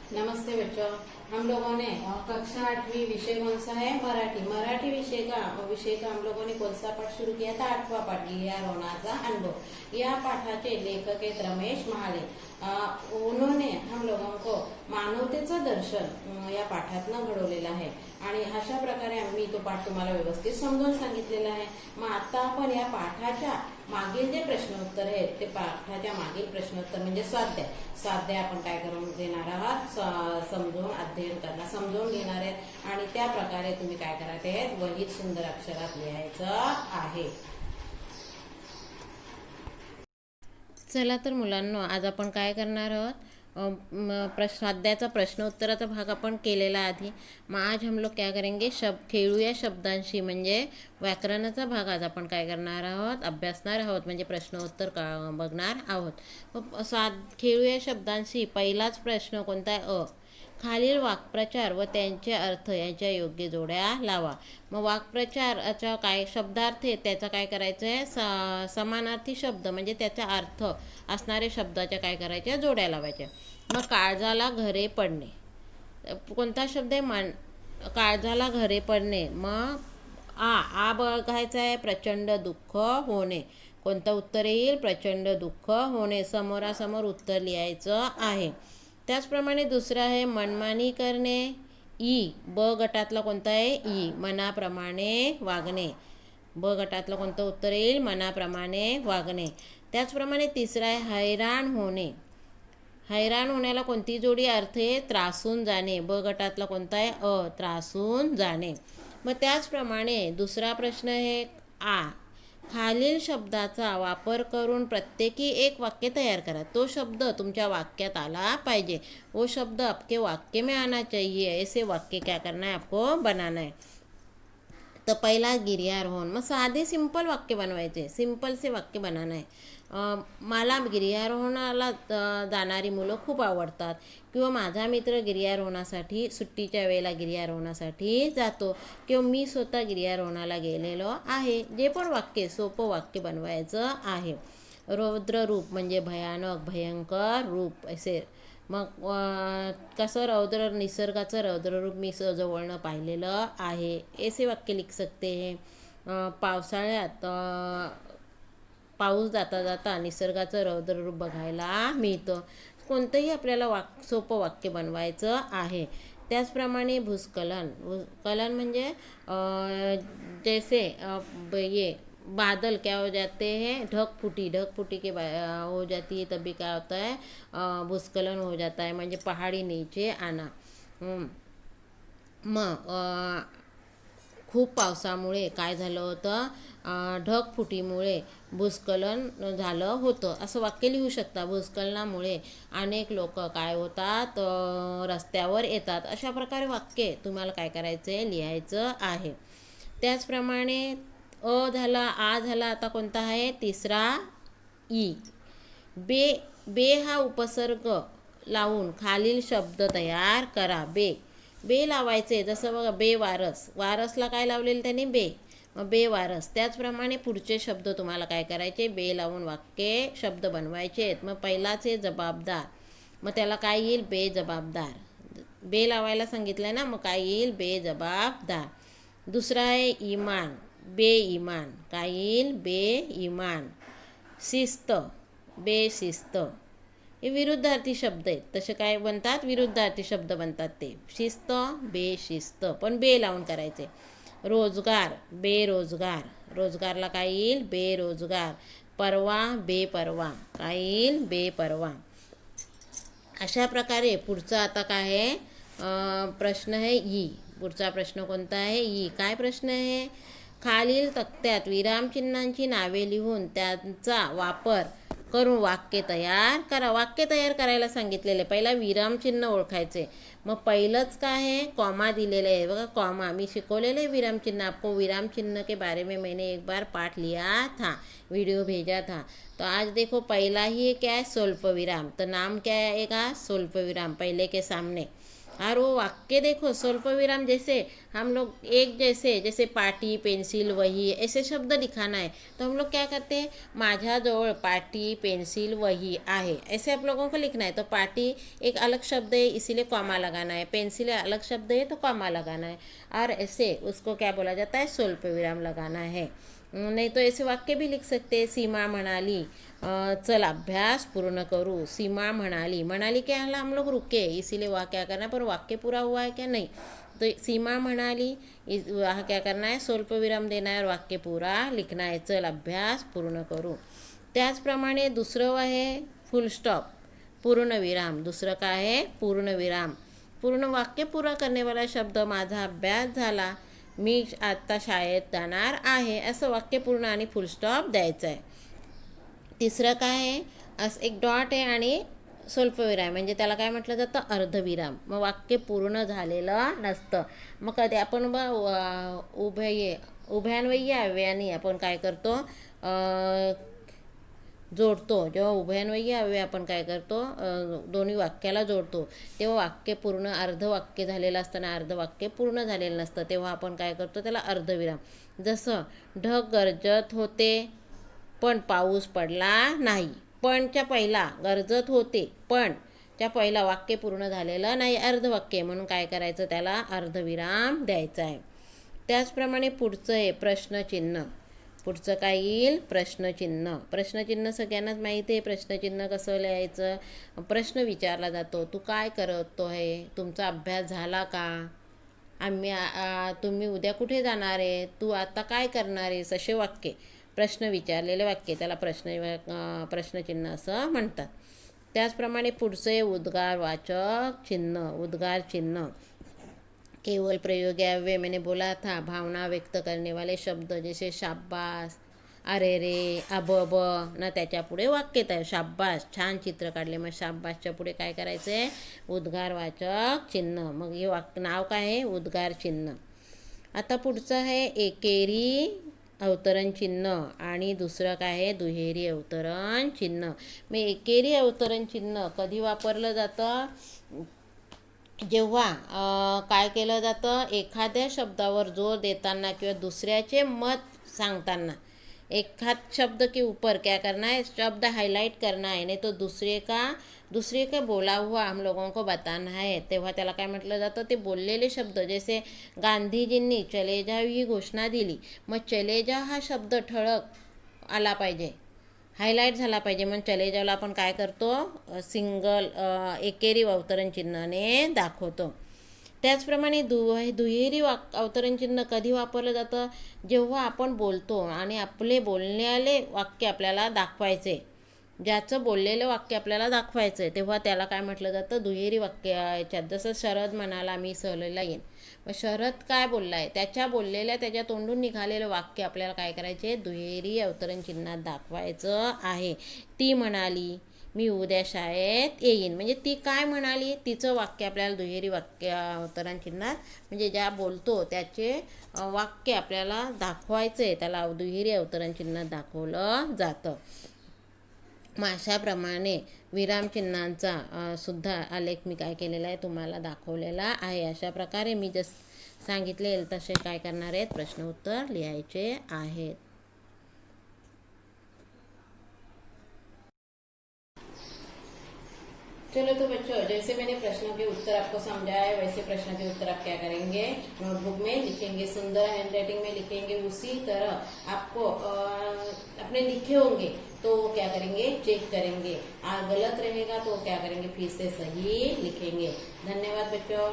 नमस्ते बच्चों। हम लोगों ने कक्षा 8वीं विषय कौन सा है? मराठी। मराठी विषय का हम लोगों ने कौन सा पाठ शुरू किया था? 8वां पाठ, गिर्यारोहणाचा अनुभव। या पाठाचे लेखक आहेत रमेश महाले। उन्होंने हम लोगों को मानवतेचं दर्शन या पाठातनं घडवलेलं आहे आणि अशा प्रकारे आम्ही तो पाठ तुम्हाला व्यवस्थित समजावून सांगितलेला आहे। मग आता आपण या पाठाच्या मागील जे प्रश्नोत्तर आहेत ते पाठाच्या मागील प्रश्नोत्तर म्हणजे स्वाध्याय आपण काय करून देणार आहात? समजून अध्ययन करणार, समजून घेणार आहेत आणि त्या प्रकारे तुम्ही काय करायचे आहेत? वहीत सुंदर अक्षरात लिहायचं आहे। चला तर मुलांनो, आज आपण काय करणार आहोत? स्वाध्यायाचा प्रश्नोत्तराचा भाग आपण केलेला आधी। मग आज हम लोग क्या करेंगे? खेळूया शब्दांशी म्हणजे व्याकरणाचा भाग आज आपण काय करणार आहोत? अभ्यासणार आहोत म्हणजे प्रश्नोत्तर बघणार आहोत। खेळूया शब्दांशी पहिलाच प्रश्न कोणता आहे? खालील वाक्प्रचार व त्यांचे अर्थ यांच्या योग्य जोड्या लावा। मग वाक्प्रचाराचा काय शब्दार्थ आहे त्याचा काय करायचं आहे? समानार्थी शब्द म्हणजे त्याचा अर्थ असणारे शब्दाच्या काय करायच्या? जोड्या लावायच्या। मग काळजाला घरे पडणे कोणता शब्द आहे? काळजाला घरे पडणे। मग आ बघायचं आहे, प्रचंड दुःख होणे। कोणतं उत्तर येईल? प्रचंड दुःख होणे। समोरासमोर उत्तर लिहायचं आहे। त्याचप्रमाणे दुसरं आहे मनमानी करणे। ब गटातला कोणता आहे? मनाप्रमाणे वागणे। ब गटातलं कोणतं उत्तर येईल? मनाप्रमाणे वागणे। त्याचप्रमाणे तिसरं आहे हैराण होणे। हैराण होण्याला कोणती जोडी अर्थ आहे? त्रासून जाणे। ब गटातला कोणता आहे? त्रासून जाणे। मग त्याचप्रमाणे दुसरा प्रश्न आहे खालील शब्दाचा वापर करून प्रत्येकी एक वाक्य तयार करा। तो शब्द तुमच्या वाक्यात आला पाहिजे। वो शब्द आपके वाक्य में आना चाहिए। ऐसे वाक्य क्या करना है? आपको बनाना है। तो पहिला गिर्यारोहण। मग साधे सिंपल वाक्य बनवायचे, सिंपल से वाक्य बनाना है। मला गिर्यारोहणाला जाणारी मुलं खूप आवडतात किंवा माझा मित्र गिर्यारोहणासाठी सुट्टीच्या वेळेला गिर्यारोहणासाठी जातो किंवा मी स्वतः गिर्यारोहणाला गेलेलो आहे। जे पण वाक्य सोपं वाक्य बनवायचं आहे। रौद्र रूप म्हणजे भयानक, भयंकर रूप असे। मग कसं रौद्र, निसर्गाचं रौद्र रूप मी जवळनं पाहिलेलं आहे, ऐसे वाक्य लिख सकते हैं। पावसाळ्यात पाऊस जाता जाता निसर्गाचं रौद्र रूप बघायला मिळतं। कोणतंही आपल्याला सोपं वाक्य बनवायचं आहे। त्याचप्रमाणे भूस्खलन म्हणजे जैसे ये बादल क्या हो जाते हैं? ढग फूटी के हो जाती है, तभी क्या होता है? भूस्खलन हो जाता है म्हणजे पहाड़ी नीचे आना। मग खूप पावसामुळे काय झालं होतं? ढगफुटीमुळे भूस्खलन झालं होतं असं वाक्य लिहू शकता। भूस्खलनामुळे अनेक लोक काय होतात? रस्त्यावर येतात। अशा प्रकारे वाक्य तुम्हाला काय करायचं आहे? लिहायचं आहे। त्याचप्रमाणे झाला, आ झाला, आता कोणता आहे? तिसरा बे हा उपसर्ग लावून खालील शब्द तयार करा। बे लावायचे, जसं बघा वारसला काय लावलेलं त्याने? बे। मग बेवारस। त्याचप्रमाणे पुढचे शब्द तुम्हाला काय करायचे? बे लावून वाक्य शब्द बनवायचे आहेत। मग पहिलाच आहे जबाबदार, मग त्याला काय येईल? बेजबाबदार। बे लावायला सांगितलं ना, मग काय येईल? बेजबाबदार। दुसरा आहे इमान, बेईमान, काय येईल? बेईमान। शिस्त, बेशिस्त। हे विरुद्धार्थी शब्द आहेत, तसे काय बनतात? विरुद्धार्थी शब्द बनतात ते। शिस्त, बेशिस्त, पण बे लावून करायचे। रोजगार, बेरोजगार, रोजगारला काय येईल? बेरोजगार। परवा, बेपरवा, काय येईल? बेपरवा। अशा प्रकारे पुढचा आता काय आहे? प्रश्न आहे पुढचा प्रश्न कोणता आहे? काय प्रश्न आहे? खालील तक्त्यात विरामचिन्हांची नावे लिहून त्यांचा वापर करून वाक्य तयार करा। वाक्य तयार करायला सांगितलेले, पहिला विरामचिन्ह ओळखायचे। मग पहिलंच काय आहे? कॉमा दिलेले आहे बघा, कॉमा मी शिकवलेले विरामचिन्ह। आपको विरामचिन्ह के बारे में मैंने एक बार पाठ लिया था, वीडियो भेजा था। तो आज देखो पहला ही क्या है? स्वल्प विराम। तो नाम क्या आएगा? स्वल्प विराम, पहले के सामने। और वो वाक्य देखो स्वल्प विराम, जैसे हम लोग एक जैसे पाटी पेंसिल वही ऐसे शब्द लिखाना है, तो हम लोग क्या करते हैं, माझ्याजवळ पाटी पेंसिल वही आहे ऐसे आप लोगों को लिखना है। तो पाटी एक अलग शब्द है इसीलिए कॉमा लगाना है, पेंसिल अलग शब्द है तो कॉमा लगाना है, और ऐसे उसको क्या बोला जाता है, स्वल्प विराम लगाना है। नहीं तो ऐसे वाक्य भी लिख सकते हैं, सीमा म्हणाली चल अभ्यास पूर्ण करूँ, सीमा म्हणाली, म्हणाली क्या है, हम लोग रुके इसीलिए वहाँ क्या करना है, पर वाक्य पूरा हुआ है क्या नहीं, तो सीमा म्हणाली वहाँ क्या करना है, स्वल्प विराम देना है और वाक्य पूरा लिखना है, चल अभ्यास पूर्ण करूँ। त्याचप्रमाणे दुसरं आहे फुल स्टॉप, पूर्ण विराम, दुसरं काय आहे, पूर्ण विराम, पूर्ण वाक्य पूरा करने वाला शब्द, माझा अभ्यास झाला, मी आता शाळेत जाणार आहे, असं वाक्य पूर्ण आणि फुल स्टॉप द्यायचं आहे। तिसरं काय आहे, असं एक डॉट आहे आणि स्वल्पविराम, म्हणजे त्याला काय म्हटलं जातं, अर्धविराम, मग वाक्य पूर्ण झालेलं नसतं। मग कधी आपण उभयान्वयी अव्ययाने आपण काय करतो, जोडतो, जेव्हा उभयान्वयी अव्यय आपण काय करतो, दोन्ही वाक्याला जोडतो, तेव्हा वाक्य पूर्ण अर्धवाक्य झालेलं असताना अर्धवाक्य पूर्ण झालेलं नसतं, तेव्हा आपण काय करतो, त्याला अर्धविराम। जसं ढग गरजत होते पण पाऊस पडला नाही, पणच्या पहिला गरजत होते पण च्या पहिला वाक्य पूर्ण झालेलं नाही, अर्धवाक्य, म्हणून काय करायचं, त्याला अर्धविराम द्यायचा आहे। त्याचप्रमाणे पुढचं आहे प्रश्नचिन्ह, पुढचं काय येईल, प्रश्नचिन्ह। प्रश्नचिन्ह सगळ्यांनाच माहिती आहे, प्रश्नचिन्ह कसं लिहायचं, प्रश्न विचारला जातो, तू काय करतो आहे, तुमचा अभ्यास झाला का, तुम्ही उद्या कुठे जाणार आहे, तू आता काय करणार आहेस, असे वाक्य, प्रश्न विचारलेले वाक्य, त्याला प्रश्नचिन्ह असं म्हणतात। त्याचप्रमाणे पुढचं आहे उद्गारवाचक चिन्ह, उद्गार चिन्ह, केवल प्रयोग अव्यय मैंने बोला था, भावना व्यक्त करने वाले शब्द, जैसे शाबास, अरे रे, अब ना त्याच्या पुढे वाक्य आहे, शाबास, छान चित्र काढले, मग शाबासच्या पुढे काय करायचं आहे, उद्गारवाचक चिन्ह, मग हे नाव काय आहे, उद्गार चिन्ह। आता पुढचं आहे एकेरी अवतरण चिन्ह आणि दुसरं काय आहे, दुहेरी अवतरण चिन्ह। मग एकेरी अवतरण चिन्ह कधी वापरलं जातं, जेव्हा काय केलं जातं, एखाद्या शब्दावर जोर देताना किंवा दुसऱ्याचे मत सांगताना, एखाद शब्द के ऊपर क्या करना है, शब्द हाईलाइट करना है, नहीं तो दूसरे का बोला हुआ हम लोगों को बताना है, तेव्हा त्याला काय म्हटलं जातं, ते बोललेले शब्द, जैसे गांधीजींनी चले जाओ ही घोषणा दिली, मग चले जाओ हा शब्द ठळक आला पाहिजे, हायलाईट झाला पाहिजे, मग चले जाओला आपण काय करतो, एकेरी अवतरण चिन्हाने दाखवतो। त्याचप्रमाणे दुहेरी अवतरण चिन्ह कधी वापरलं जातं, जेव्हा आपण बोलतो आणि आपले बोलण्याले वाक्य आपल्याला दाखवायचे, ज्याचं बोललेलं वाक्य आपल्याला दाखवायचं आहे, तेव्हा त्याला काय म्हटलं जातं, दुहेरी वाक्य याच्यात। जसं शरद म्हणाला मी सहलीला येईन, मग शरद काय बोलला आहे, त्याच्या बोललेल्या त्याच्या तोंडून निघालेलं वाक्य आपल्याला काय करायचे, दुहेरी अवतरण चिन्हात दाखवायचं आहे। ती म्हणाली मी उद्या शाळेत येईन, म्हणजे ती काय म्हणाली, तिचं वाक्य आपल्याला दुहेरी वाक्य अवतरण चिन्हात, म्हणजे ज्या बोलतो त्याचे वाक्य आपल्याला दाखवायचं आहे, त्याला दुहेरी अवतरण चिन्हात दाखवलं जातं। मग अशाप्रमाणे विरामचिन्हांचा सुद्धा आलेख मी काय केलेला आहे, तुम्हाला दाखवलेला आहे। अशा प्रकारे मी सांगितले तसे काय करणार आहेत, प्रश्न उत्तर लिहायचे आहेत। चलो तो बच्चों, जैसे मैंने प्रश्नों के उत्तर आपको समझाया है, वैसे प्रश्न के उत्तर आप क्या करेंगे, नोटबुक में लिखेंगे, सुंदर हैंडराइटिंग में लिखेंगे, उसी तरह आपको अपने लिखे होंगे तो वो क्या करेंगे, चेक करेंगे, गलत रहेगा तो क्या करेंगे, फिर से सही लिखेंगे। धन्यवाद बच्चों।